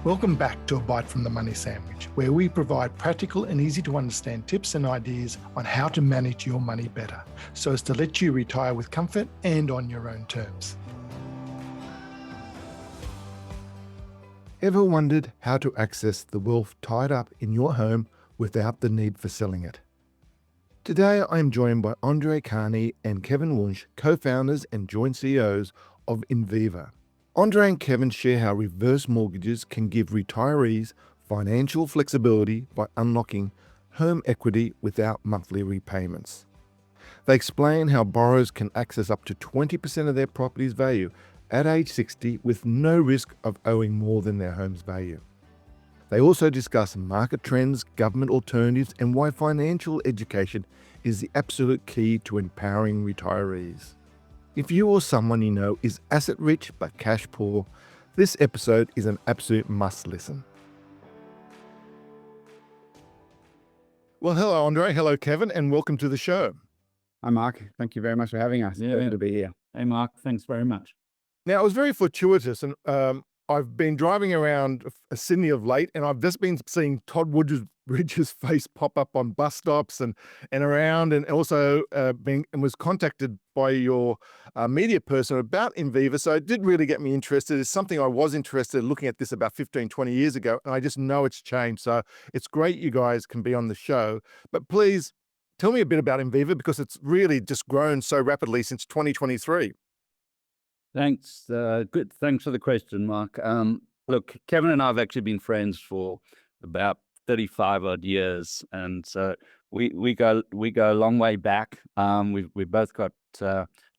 Welcome back to A Bite from the Money Sandwich, where we provide practical and easy to understand tips and ideas on how to manage your money better, so as to let you retire with comfort and on your own terms. Ever wondered how to access the wealth tied up in your home without the need for selling it? Today I am joined by Karney and Kevin Wunsh, co-founders and joint CEOs of Inviva. Andre and Kevin share how reverse mortgages can give retirees financial flexibility by unlocking home equity without monthly repayments. They explain how borrowers can access up to 20% of their property's value at age 60 with no risk of owing more than their home's value. They also discuss market trends, government alternatives, and why financial education is the absolute key to empowering retirees. If you or someone you know is asset rich but cash poor, this episode is an absolute must listen. Well, hello, Andre. Hello, Kevin, and welcome to the show. Hi, Mark. Thank you very much for having us. Pleasure to be here. Hey, Mark. Thanks very much. Now, it was very fortuitous, and I've been driving around Sydney of late, and I've just been seeing Todd Woodbridge's face pop up on bus stops and around, and also was contacted by your media person about Inviva. So it did really get me interested. It's something I was interested in looking at this about 15, 20 years ago, and I just know it's changed. So it's great you guys can be on the show. But please tell me a bit about Inviva, because it's really just grown so rapidly since 2023. Thanks. Good. Thanks for the question, Mark. Look, Kevin and I have actually been friends for about 35 odd years, and so we go a long way back. We've both got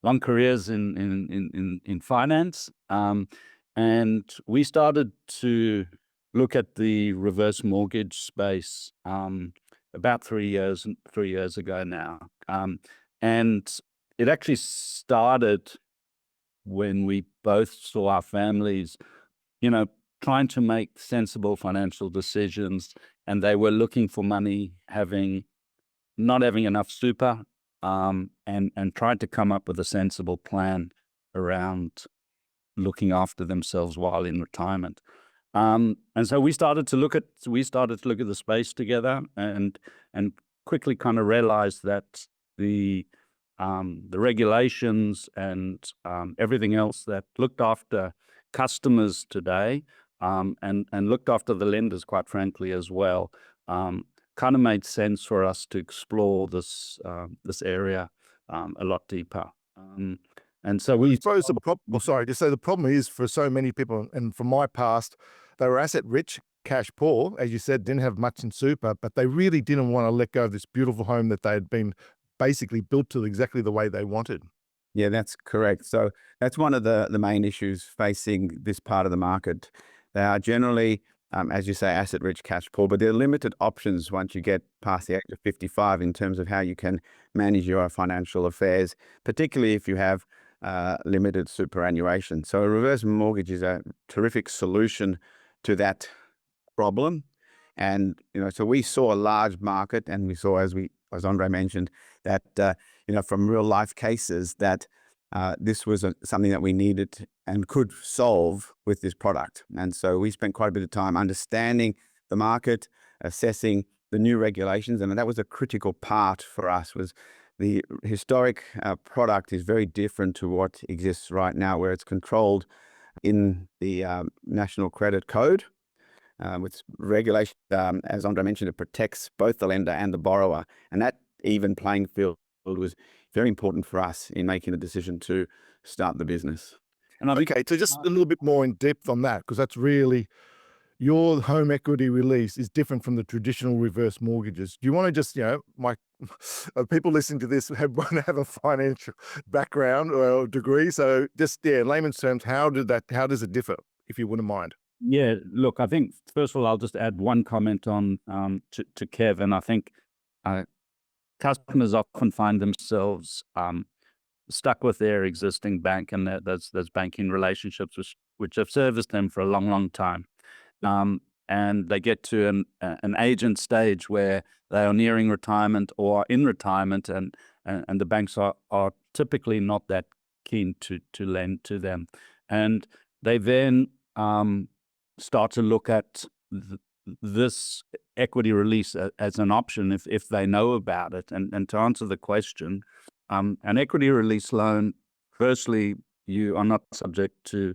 long careers in finance, and we started to look at the reverse mortgage space about 3 years ago now, and it actually started when we both saw our families, trying to make sensible financial decisions, and they were looking for money, not having enough super, and tried to come up with a sensible plan around looking after themselves while in retirement. And so we started to look at the space together, and quickly kind of realized that the regulations and everything else that looked after customers today, and looked after the lenders, quite frankly, as well, kind of made sense for us to explore this area a lot deeper. And so we suppose the problem is for so many people, and from my past, they were asset rich, cash poor, as you said, didn't have much in super, but they really didn't want to let go of this beautiful home that they had been basically built to exactly the way they wanted. Yeah, that's correct. So that's one of the main issues facing this part of the market. They are generally, as you say, asset rich, cash poor, but there are limited options once you get past the age of 55 in terms of how you can manage your financial affairs, particularly if you have limited superannuation. So a reverse mortgage is a terrific solution to that problem. And, so we saw a large market, and we saw, as Andre mentioned, that, from real life cases, that this was something that we needed and could solve with this product. And so we spent quite a bit of time understanding the market, assessing the new regulations, and that was a critical part for us. Was the historic product is very different to what exists right now, where it's controlled in the National Credit Code. With regulation, as Andre mentioned, it protects both the lender and the borrower. And that even playing field was very important for us in making the decision to start the business. And okay, so just a little bit more in depth on that, because that's really, your home equity release is different from the traditional reverse mortgages. Do you want to just, people listening to this want to have a financial background or degree? So just, in layman's terms, how does it differ, if you wouldn't mind? Yeah, look, I think, first of all, I'll just add one comment on to Kevin. I think customers often find themselves stuck with their existing bank, and those banking relationships which have serviced them for a long, long time. And they get to an age and stage where they are nearing retirement or in retirement, and the banks are typically not that keen to lend to them. And they then start to look at this equity release as an option if they know about it. And to answer the question, an equity release loan, firstly, you are not subject to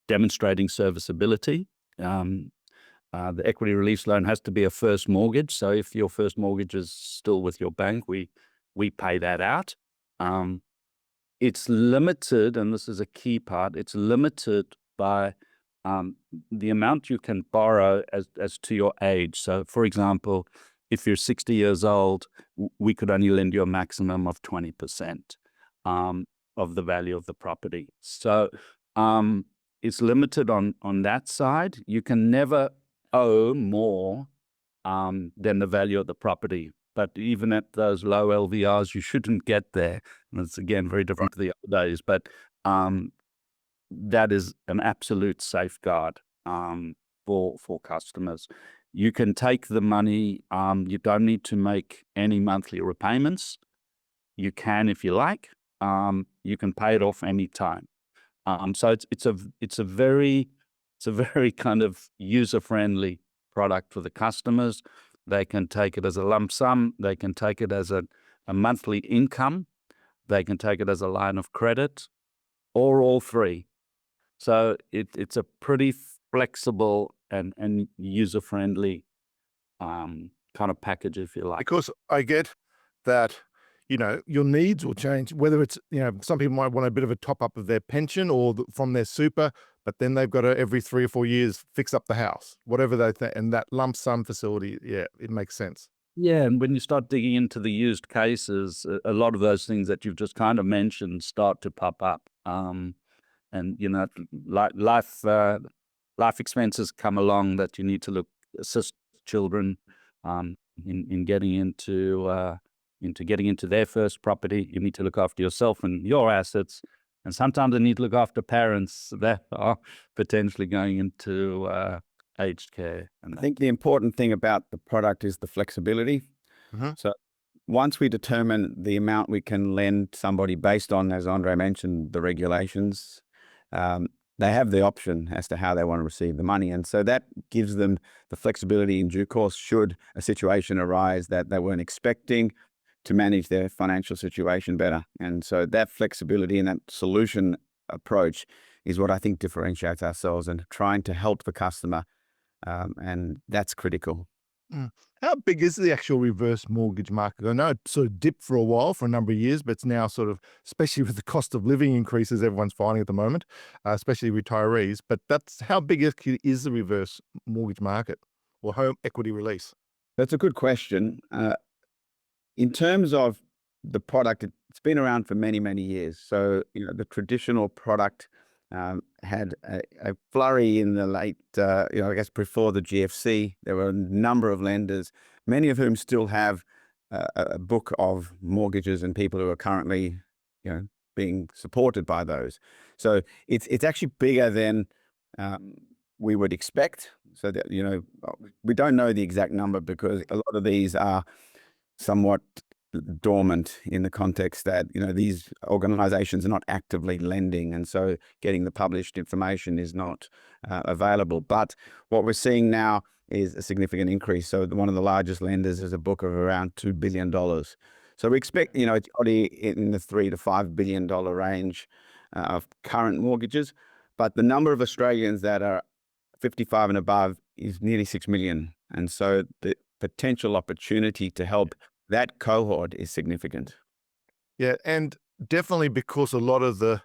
demonstrating serviceability. The equity release loan has to be a first mortgage. So if your first mortgage is still with your bank, we pay that out. It's limited, and this is a key part, it's limited by the amount you can borrow as to your age. So, for example, if you're 60 years old, we could only lend you a maximum of 20% of the value of the property. So it's limited on that side. You can never owe more than the value of the property. But even at those low LVRs, you shouldn't get there. And it's, again, very different to the other days. But that is an absolute safeguard for customers. You can take the money. You don't need to make any monthly repayments. You can if you like. You can pay it off any time. So it's a very kind of user-friendly product for the customers. They can take it as a lump sum. They can take it as a monthly income. They can take it as a line of credit, or all three. So it's a pretty flexible and user-friendly kind of package, if you like. Because I get that, your needs will change, whether it's, some people might want a bit of a top up of their pension or from their super, but then they've got to every 3 or 4 years fix up the house, whatever they think. And that lump sum facility, it makes sense. Yeah, and when you start digging into the used cases, a lot of those things that you've just kind of mentioned start to pop up. And life expenses come along that you need to assist children in getting into their first property. You need to look after yourself and your assets, and sometimes they need to look after parents that are potentially going into aged care. And I think the important thing about the product is the flexibility. Mm-hmm. So once we determine the amount we can lend somebody based on, as Andre mentioned, the regulations, they have the option as to how they want to receive the money. And so that gives them the flexibility in due course, should a situation arise that they weren't expecting, to manage their financial situation better. And so that flexibility and that solution approach is what I think differentiates ourselves and trying to help the customer. And that's critical. How big is the actual reverse mortgage market? I know it sort of dipped for a while, for a number of years, but it's now sort of, especially with the cost of living increases everyone's finding at the moment, especially retirees. But that's how big is the reverse mortgage market or home equity release? That's a good question. In terms of the product, it's been around for many, many years. So, the traditional product had a flurry in the late, I guess before the GFC. There were a number of lenders, many of whom still have a book of mortgages and people who are currently, being supported by those. So it's actually bigger than we would expect. So that, we don't know the exact number because a lot of these are somewhat dormant in the context that, these organizations are not actively lending. And so getting the published information is not available. But what we're seeing now is a significant increase. So one of the largest lenders has a book of around $2 billion. So we expect, it's already in the $3 to $5 billion range of current mortgages. But the number of Australians that are 55 and above is nearly 6 million. And so the potential opportunity to help that cohort is significant. Yeah, and definitely because a lot of the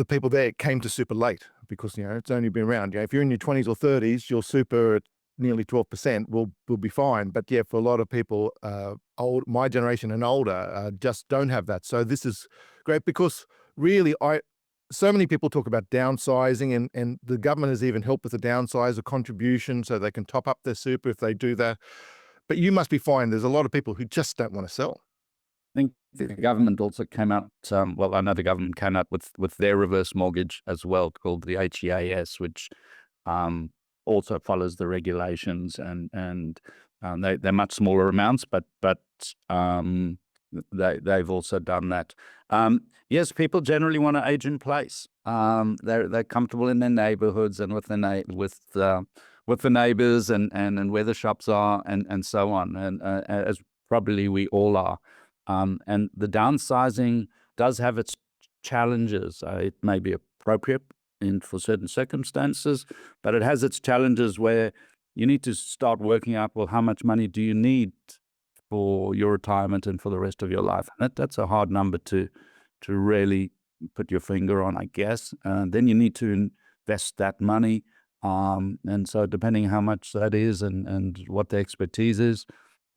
people there came to super late because, it's only been around. If you're in your 20s or 30s, your super at nearly 12% will be fine. But yeah, for a lot of people, my generation and older, just don't have that. So this is great because really so many people talk about downsizing, and the government has even helped with the downsize, a contribution so they can top up their super if they do that. But you must be fine. There's a lot of people who just don't want to sell. I think the government also came out, I know the government came out with their reverse mortgage as well, called the HEAS, which also follows the regulations, and they're much smaller amounts, but they've also done that. Yes, people generally want to age in place. They're comfortable in their neighborhoods and with the neighbors and where the shops are and so on, and as probably we all are. And the downsizing does have its challenges. It may be appropriate for certain circumstances, but it has its challenges where you need to start working out, well, how much money do you need for your retirement and for the rest of your life? And that's a hard number to really put your finger on, I guess. Then you need to invest that money. And so depending how much that is and what the expertise is,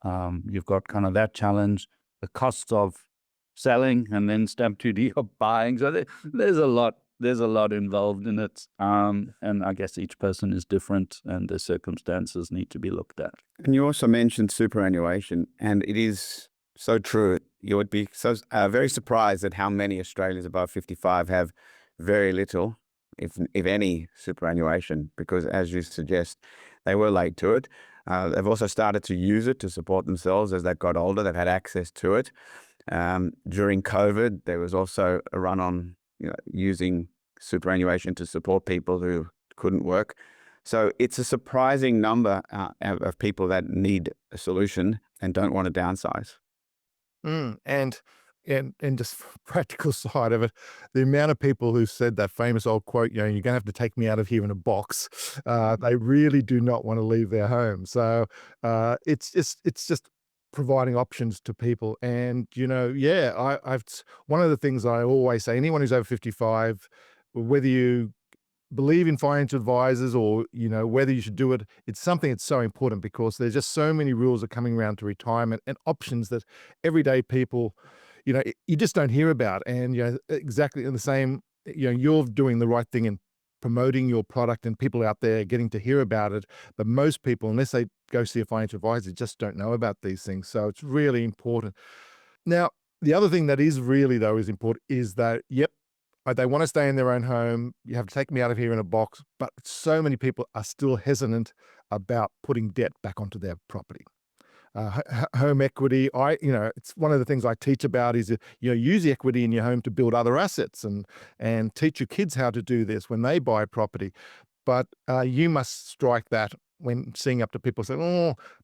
you've got kind of that challenge, the cost of selling and then stamp duty of buying. So there's a lot involved in it. And I guess each person is different and their circumstances need to be looked at. And you also mentioned superannuation, and it is so true. You would be so very surprised at how many Australians above 55 have very little, if any, superannuation, because as you suggest, they were late to it. They've also started to use it to support themselves as they've got older. They've had access to it. During COVID, there was also a run on using superannuation to support people who couldn't work. So it's a surprising number of people that need a solution and don't want to downsize. And just from a practical side of it, the amount of people who said that famous old quote, you're going to have to take me out of here in a box. They really do not want to leave their home. So it's just providing options to people. And, I've one of the things I always say, anyone who's over 55, whether you believe in financial advisors or, whether you should do it, it's something that's so important because there's just so many rules are coming around to retirement and options that everyday people, you just don't hear about. And, exactly in the same, you're doing the right thing in promoting your product and people out there getting to hear about it. But most people, unless they go see a financial advisor, just don't know about these things. So it's really important. Now, the other thing that is really, though, is important is that, they want to stay in their own home. You have to take me out of here in a box. But so many people are still hesitant about putting debt back onto their property. Home equity, it's one of the things I teach about is, use the equity in your home to build other assets and teach your kids how to do this when they buy property. But you must strike that when seeing up to people say,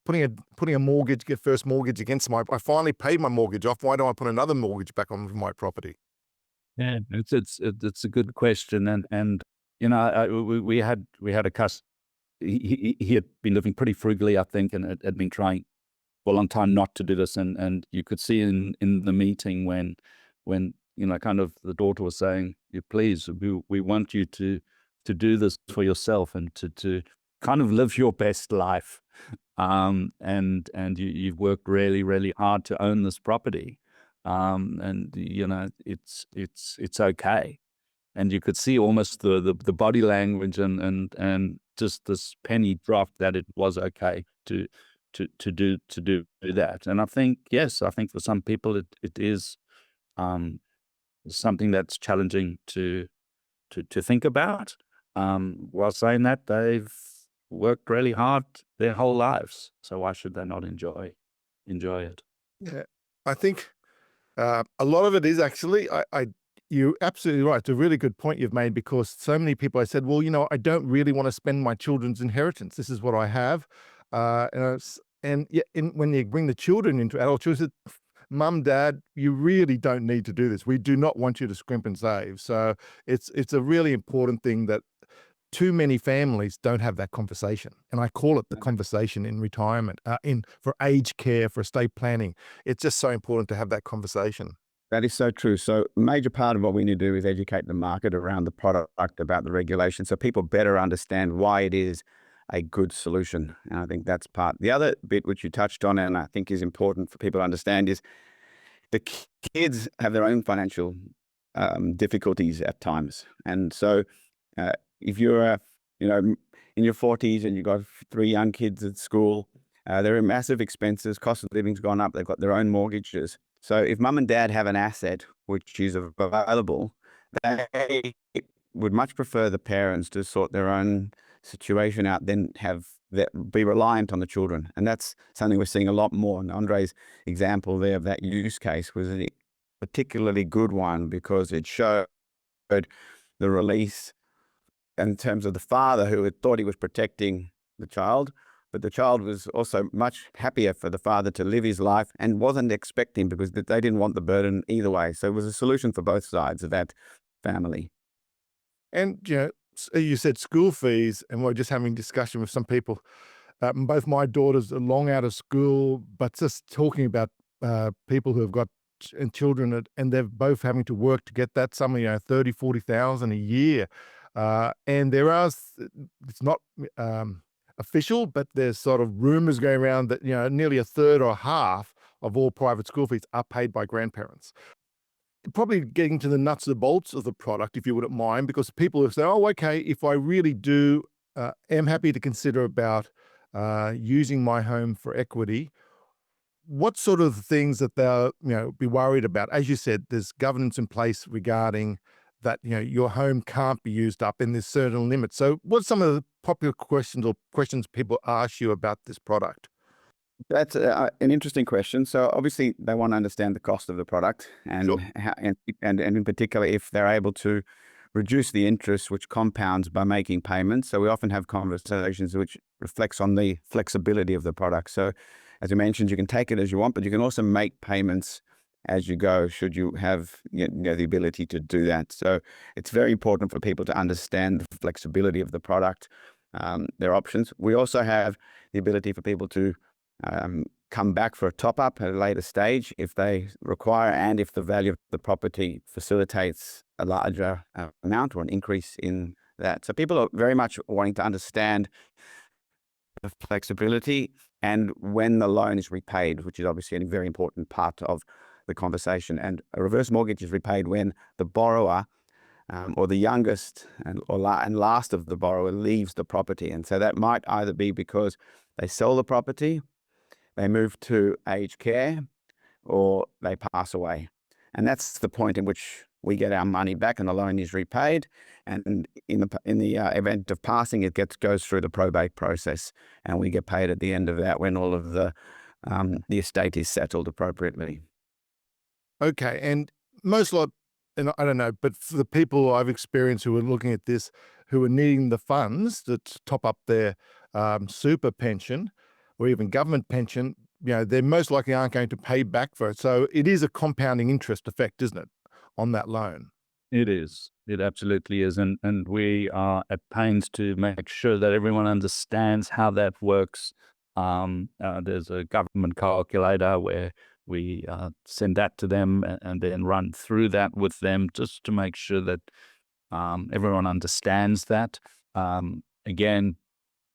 putting a mortgage, get first mortgage against I finally paid my mortgage off. Why don't I put another mortgage back on my property? Yeah, it's a good question, and we had a customer. He had been living pretty frugally, I think, and had been trying for a long time not to do this, and you could see in the meeting when kind of the daughter was saying, please, we want you to do this for yourself and to kind of live your best life, and you've worked really, really hard to own this property. And it's okay. And you could see almost the body language and just this penny drop that it was okay to do that. And I think, for some people it is something that's challenging to think about. While saying that, they've worked really hard their whole lives, so why should they not enjoy it? Yeah, I think a lot of it is actually, you're absolutely right. It's a really good point you've made because so many people, I said, well, I don't really want to spend my children's inheritance. This is what I have. When you bring the children into adult children, Mum, Dad, you really don't need to do this. We do not want you to scrimp and save. So it's a really important thing that too many families don't have that conversation. And I call it the conversation in retirement, for aged care, for estate planning. It's just so important to have that conversation. That is so true. So a major part of what we need to do is educate the market around the product, about the regulation, so people better understand why it is a good solution. And I think that's part. The other bit which you touched on, and I think is important for people to understand, is the kids have their own financial difficulties at times. And so if you're, in your 40s and you've got 3 young kids at school, there are massive expenses, cost of living's gone up, they've got their own mortgages. So if mum and dad have an asset which is available, they would much prefer the parents to sort their own situation out than have be reliant on the children. And that's something we're seeing a lot more. And Andre's example there of that use case was a particularly good one because it showed the release in terms of the father who had thought he was protecting the child, but the child was also much happier for the father to live his life and wasn't expecting because they didn't want the burden either way. So it was a solution for both sides of that family. And, you said school fees, and we're just having discussion with some people. Both my daughters are long out of school, but just talking about people who have got children and they're both having to work to get that, some, 30, 40,000 a year. And there are, it's not official, but there's sort of rumors going around that, nearly a third or half of all private school fees are paid by grandparents. Probably getting to the nuts and bolts of the product, if you wouldn't mind, because people will say, oh, okay, if I really do, am happy to consider about using my home for equity, what sort of things that they'll, be worried about? As you said, there's governance in place regarding that, your home can't be used up in this certain limit. So what's some of the popular questions people ask you about this product? That's an interesting question. So obviously they want to understand the cost of the product and Sure. how, and in particular, if they're able to reduce the interest, which compounds by making payments. So we often have conversations which reflects on the flexibility of the product. So as you mentioned, you can take it as you want, but you can also make payments as you go, should you have the ability to do that. So it's very important for people to understand the flexibility of the product, their options. We also have the ability for people to come back for a top-up at a later stage if they require, and if the value of the property facilitates a larger amount or an increase in that. So people are very much wanting to understand the flexibility and when the loan is repaid, which is obviously a very important part of the conversation. And a reverse mortgage is repaid when the borrower or the youngest and last of the borrower leaves the property. And so that might either be because they sell the property, they move to aged care, or they pass away. And that's the point in which we get our money back and the loan is repaid. And in the event of passing, it goes through the probate process, and we get paid at the end of that when all of the estate is settled appropriately. Okay, and and I don't know, but for the people I've experienced who are looking at this, who are needing the funds to top up their super pension or even government pension, they most likely aren't going to pay back for it. So it is a compounding interest effect, isn't it, on that loan? It is. It absolutely is. And we are at pains to make sure that everyone understands how that works. There's a government calculator where we send that to them and then run through that with them just to make sure that everyone understands that. Again,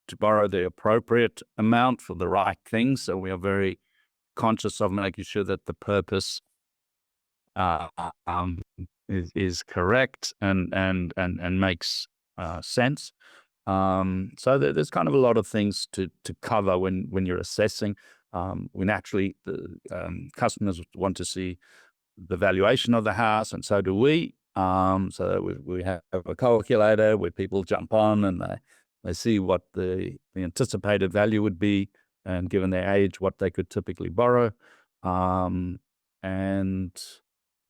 to borrow the appropriate amount for the right thing. So we are very conscious of making sure that the purpose is correct and makes sense. So there's kind of a lot of things to cover when you're assessing. We naturally, the customers want to see the valuation of the house, and so do we. So we have a calculator where people jump on and they see what the anticipated value would be, and given their age, what they could typically borrow. And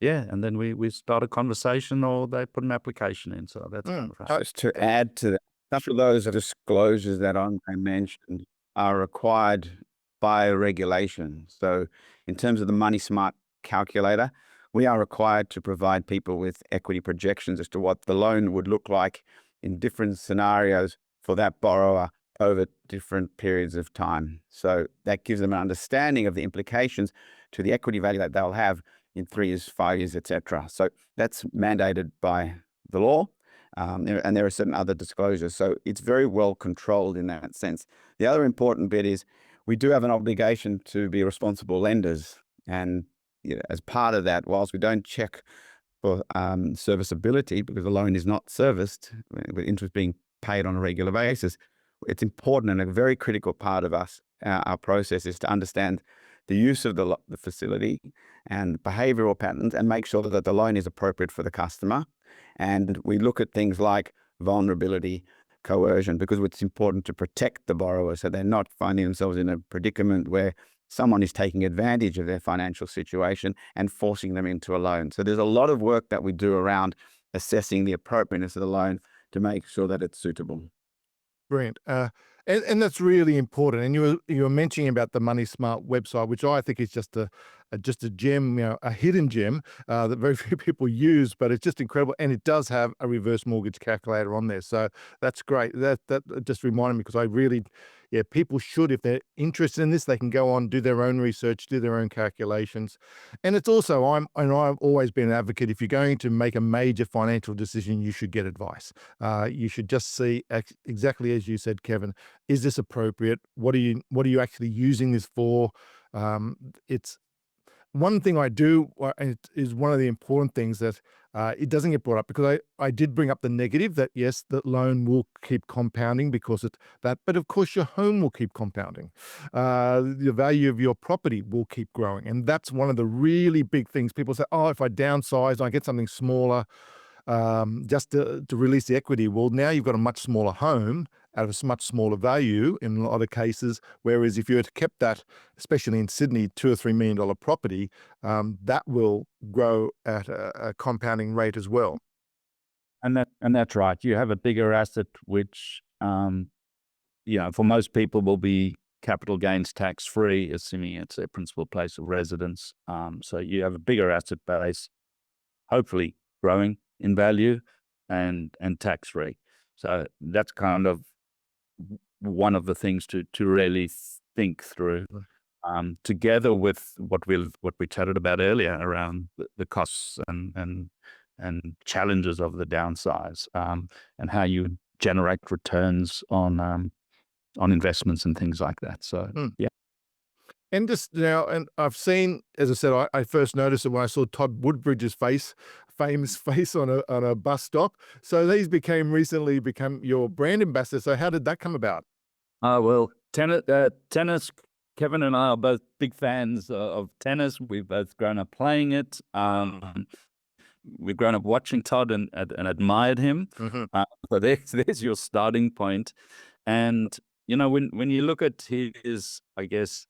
then we start a conversation, or they put an application in. So that's Just to add to that, some of those disclosures that I mentioned are required by regulation. So in terms of the Money Smart calculator, we are required to provide people with equity projections as to what the loan would look like in different scenarios for that borrower over different periods of time. So that gives them an understanding of the implications to the equity value that they'll have in 3 years, 5 years, etc. So that's mandated by the law, and there are certain other disclosures. So it's very well controlled in that sense. The other important bit is we do have an obligation to be responsible lenders, and as part of that, whilst we don't check for serviceability because the loan is not serviced with interest being paid on a regular basis, it's important and a very critical part of our process is to understand the use of the facility and behavioral patterns and make sure that the loan is appropriate for the customer. And we look at things like vulnerability, coercion, because it's important to protect the borrower so they're not finding themselves in a predicament where someone is taking advantage of their financial situation and forcing them into a loan. So there's a lot of work that we do around assessing the appropriateness of the loan to make sure that it's suitable. Brilliant. And that's really important. And you were mentioning about the Money Smart website, which I think is just a gem, a hidden gem that very few people use, but it's just incredible. And it does have a reverse mortgage calculator on there, so that's great. That just reminded me, because I really, people should, if they're interested in this, they can go on, do their own research, do their own calculations. And it's also, I've always been an advocate. If you're going to make a major financial decision, you should get advice. You should just see exactly as you said, Kevin. Is this appropriate? What are you actually using this for? It's one thing I do, and it is one of the important things that it doesn't get brought up, because I did bring up the negative that yes, the loan will keep compounding because but of course your home will keep compounding. The value of your property will keep growing. And that's one of the really big things. People say, oh, if I downsize and I get something smaller, just to release the equity. Well, now you've got a much smaller home at a much smaller value in a lot of cases. Whereas if you had kept that, especially in Sydney, $2 or $3 million property, that will grow at a compounding rate as well. And that's right. You have a bigger asset, which, for most people will be capital gains tax free, assuming it's their principal place of residence. So you have a bigger asset base, hopefully growing in value and tax free. So that's kind of one of the things to really think through, together with what we chatted about earlier around the costs and challenges of the downsize, and how you generate returns on investments and things like that. So yeah. And just now, and I've seen, as I said, I first noticed it when I saw Todd Woodbridge's famous face on a bus stop. So these recently become your brand ambassador. So how did that come about? Well, tennis. Kevin and I are both big fans of tennis. We've both grown up playing it. We've grown up watching Todd and admired him. Mm-hmm. So there's your starting point. And when you look at his, I guess,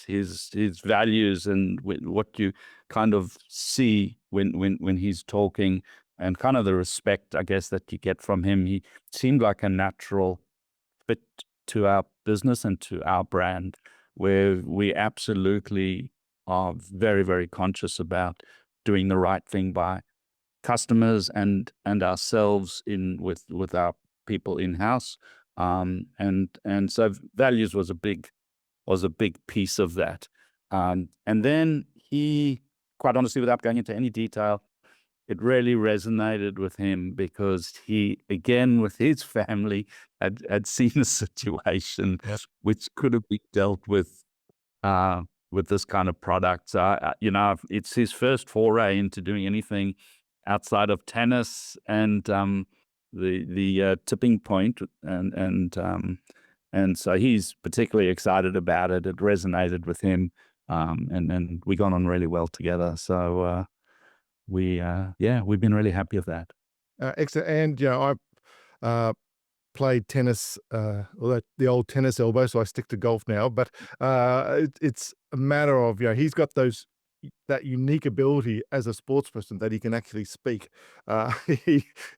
his values and what you kind of see when he's talking, and kind of the respect, I guess, that you get from him, he seemed like a natural fit to our business and to our brand, where we absolutely are very, very conscious about doing the right thing by customers and ourselves with our people in-house. And so values was a big piece of that. And then he, quite honestly, without going into any detail, it really resonated with him, because he, again, with his family, had seen a situation which could have been dealt with this kind of product. So, it's his first foray into doing anything outside of tennis and the tipping point, and so he's particularly excited about it. It resonated with him, and we got on really well together. So we've been really happy with that. Excellent. And I played tennis, the old tennis elbow, so I stick to golf now. But it's a matter of he's got that unique ability as a sports person that he can actually speak.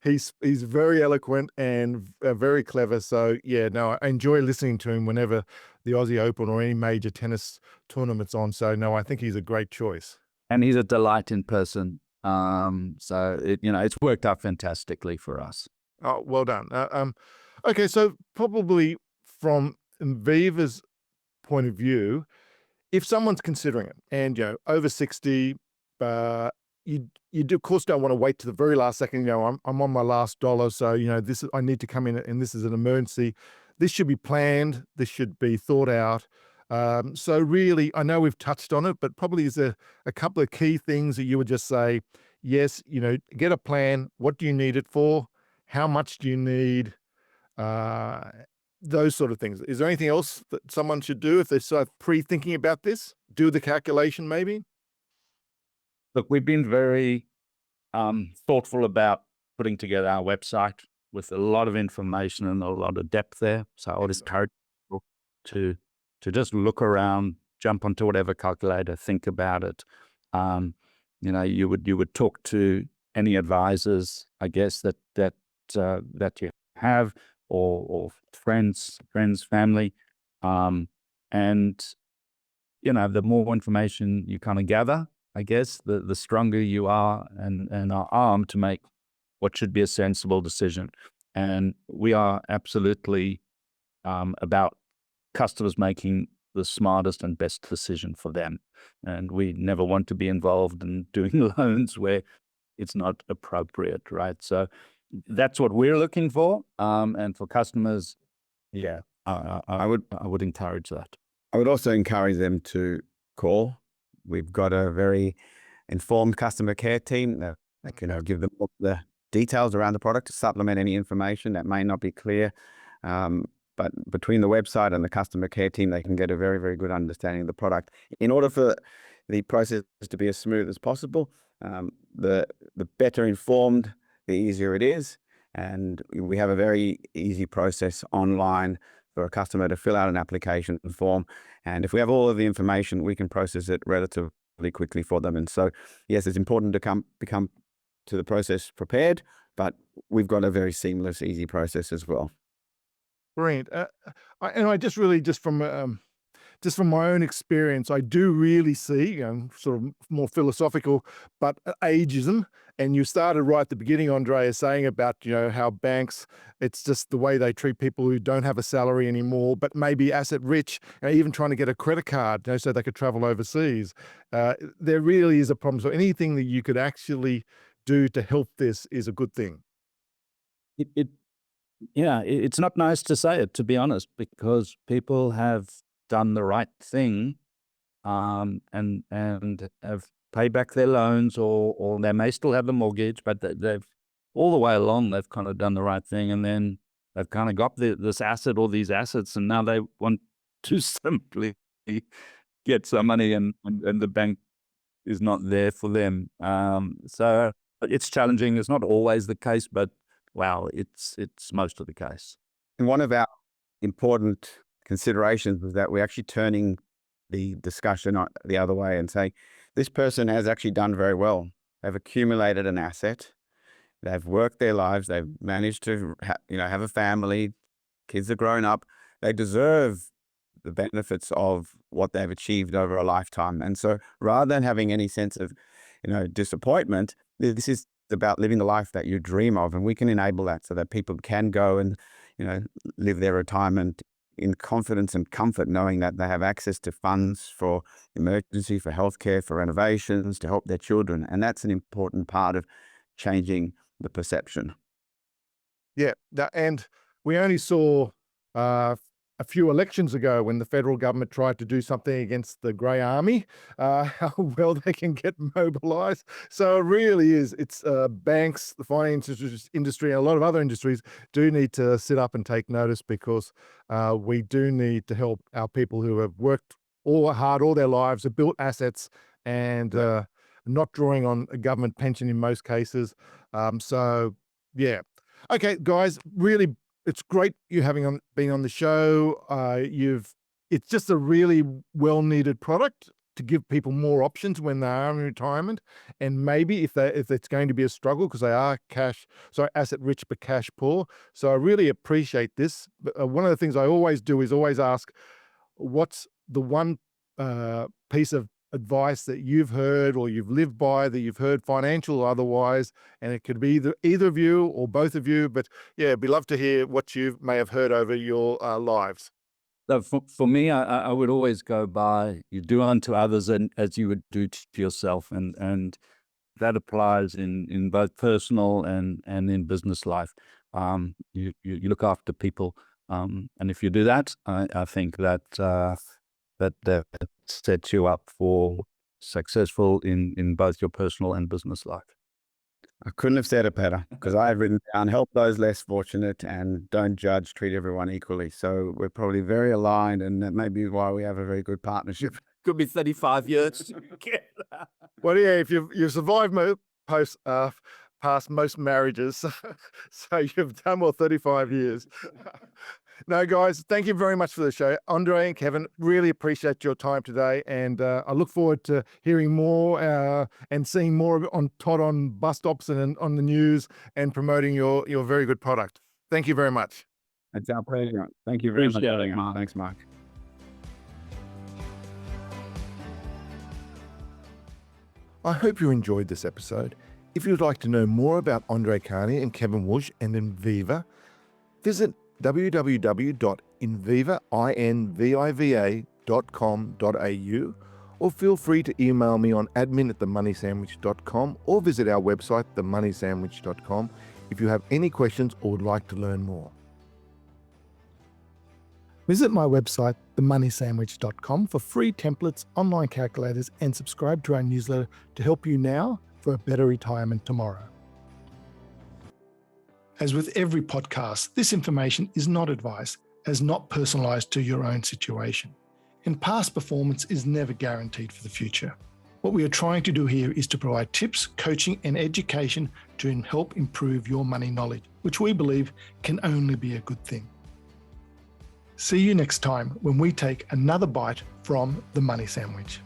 He's very eloquent and very clever. So I enjoy listening to him whenever the Aussie Open or any major tennis tournament's on. So no, I think he's a great choice. And he's a delight in person. So it's worked out fantastically for us. Oh, well done. Okay, so probably from Inviva's point of view, if someone's considering it and over 60, you do, of course, don't want to wait to the very last second. I'm on my last dollar, so I need to come in, and this is an emergency. This should be planned. This should be thought out. So really, I know we've touched on it, but probably is a couple of key things that you would just say, yes, get a plan. What do you need it for? How much do you need? Those sort of things. Is there anything else that someone should do if they're sort of pre-thinking about this? Do the calculation, maybe? Look, we've been very thoughtful about putting together our website. with a lot of information and a lot of depth there. So I would encourage people to just look around, jump onto whatever calculator, think about it. You would talk to any advisors, I guess, that you have, or friends, family, and the more information you kind of gather, I guess, the stronger you are and are armed to make what should be a sensible decision. And we are absolutely about customers making the smartest and best decision for them. And we never want to be involved in doing loans where it's not appropriate, right? So that's what we're looking for. And for customers, yeah, I would encourage that. I would also encourage them to call. We've got a very informed customer care team that can give them all the details around the product to supplement any information that may not be clear. But between the website and the customer care team, they can get a very, very good understanding of the product. In order for the process to be as smooth as possible, the better informed, the easier it is. And we have a very easy process online for a customer to fill out an application form. And if we have all of the information, we can process it relatively quickly for them. And so, yes, it's important to become to the process prepared, but we've got a very seamless, easy process as well. Brilliant. I just really, just from my own experience, I do really see, sort of more philosophical, but ageism. And you started right at the beginning, Andrea, saying about, how banks, it's just the way they treat people who don't have a salary anymore, but maybe asset rich, even trying to get a credit card, so they could travel overseas. There really is a problem. So anything that you could actually do to help this is a good thing. It's not nice to say it, to be honest, because people have done the right thing, and have paid back their loans, or they may still have a mortgage, but they've all the way along they've kind of done the right thing, and then they've kind of got this asset or these assets, and now they want to simply get some money, and the bank is not there for them. So it's challenging. It's not always the case, but wow, it's most of the case. And one of our important considerations was that we're actually turning the discussion the other way and say, this person has actually done very well. They've accumulated an asset. They've worked their lives. They've managed to have a family. Kids are grown up. They deserve the benefits of what they've achieved over a lifetime. And so rather than having any sense of, disappointment, this is about living the life that you dream of. And we can enable that so that people can go and, live their retirement in confidence and comfort, knowing that they have access to funds for emergency, for healthcare, for renovations, to help their children. And that's an important part of changing the perception. Yeah. And we only saw a few elections ago when the federal government tried to do something against the Grey Army, how well they can get mobilized. So it really is, it's banks, the finance industry, and a lot of other industries do need to sit up and take notice, because we do need to help our people who have worked hard all their lives, have built assets, and not drawing on a government pension in most cases. So yeah. Okay, guys, really, it's great you being on the show. It's just a really well-needed product to give people more options when they are in retirement, and maybe if it's going to be a struggle, because they are asset rich but cash poor. So I really appreciate this. But one of the things I always do is always ask, what's the one piece of advice that you've heard or you've lived by, that you've heard, financial or otherwise, and it could be either of you or both of you, but yeah, it'd be love to hear what you may have heard over your lives. So for me, I would always go by, you do unto others and as you would do to yourself, and that applies in both personal and in business life. You look after people, and if you do that, I think that sets you up for successful in both your personal and business life. I couldn't have said it better, because I've written down, help those less fortunate and don't judge, treat everyone equally. So we're probably very aligned, and that may be why we have a very good partnership. Could be 35 years. Well, yeah, if you've survived post past most marriages. So you've done well 35 years. No, guys, thank you very much for the show. Andre and Kevin, really appreciate your time today. And I look forward to hearing more and seeing more on Todd on bus stops and on the news and promoting your very good product. Thank you very much. It's our pleasure. Thank you very much. Appreciate it, Mark. Thanks, Mark. I hope you enjoyed this episode. If you'd like to know more about Andre Karney and Kevin Wunsh and Inviva, visit www.inviva.com.au or feel free to email me on admin@themoneysandwich.com or visit our website, themoneysandwich.com, if you have any questions or would like to learn more. Visit my website, themoneysandwich.com, for free templates, online calculators, and subscribe to our newsletter to help you now for a better retirement tomorrow. As with every podcast, this information is not advice, as not personalized to your own situation. And past performance is never guaranteed for the future. What we are trying to do here is to provide tips, coaching, and education to help improve your money knowledge, which we believe can only be a good thing. See you next time when we take another bite from the Money Sandwich.